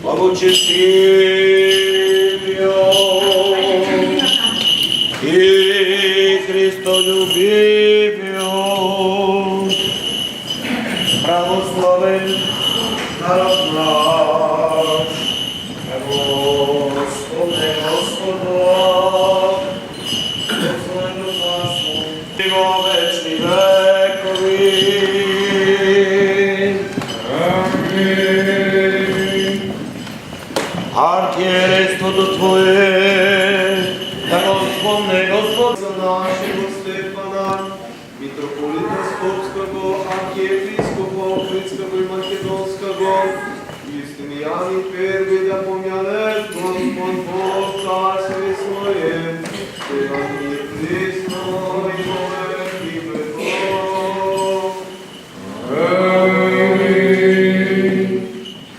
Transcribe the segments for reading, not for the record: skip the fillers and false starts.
благочестивия и Христолюбивия, православен народ наш, Господи, Господа, Господи, Господи, во вечни векови. Архиерейството Твое, да Господне, Господ за нашего Стефана, митрополита Скопского, архиепископа Охридского и Македонского, Юстиниани Первый да помянет Господь Бог царстве Своем, сега и присно и во веки веков.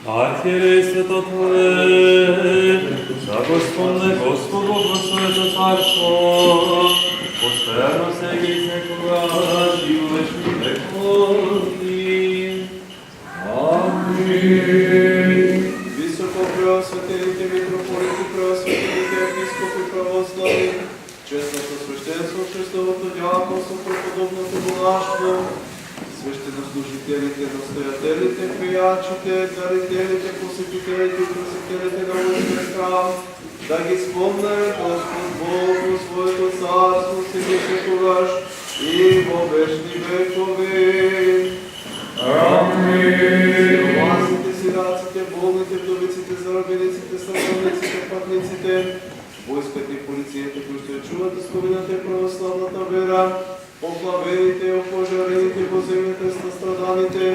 Архиерейството Твое, за Господне, Господу, Господне Царство, постоянно сега и всекогаш и во вечни векови. Амин. Високо преосветените митрополити, преосветените епископи православи, честното свещенство, Христовото дяконство, преподобното монашество, свещенослужителите, настоятелите, пеячите, дарителите, посетителите и просителите на уличния храм, да ги спомне Господ Бог во своето царство, сега секогаш и во вечни векови. Амин. Сиромасите, сираците, болните, вдовиците, заробениците, страдалниците, пътниците, войската и полицията, които ще чуват изповедната и православната вера, оплавените, опожарените по земята с настраданите,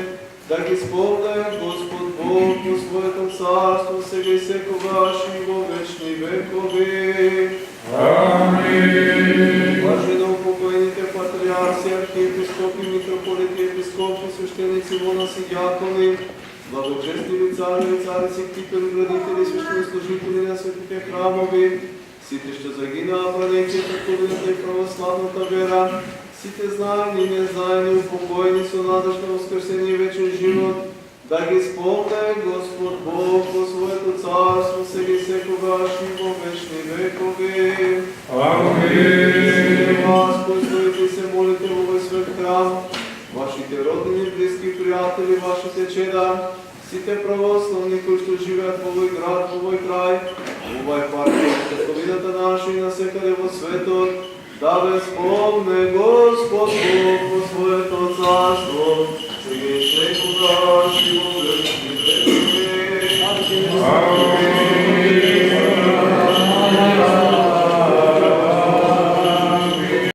да ги спомне Господ Бог по своето царство, сега и секогаш и во вечни векови. Амин. Блажено упокоените патриарси, архиепископи, митрополити, епископи, свещеници, монаси, дякони, благочестиви цареви, цариці, кипери, градители, свещенослужители на светите храмови, сите ще загинаа бранейци, таковината и православната вера, сите знаени и незнаени, упокоени со надеж на воскресение и вечен живот, да ги спомне Господ Бог по своето царство, сега и секогаш и во вечни векови. Амин. Вас, кои стоите и се молите во овој свет храм, вашите роднини, близки пријатели, вашите чеда, сите православни кои што живеат во овој град, во овој крај, во овој парк, во столината наша и насекаде во светот, да ве спомне Господ Бог во своето царство, сега и секогаш и во вечни векови. Амин.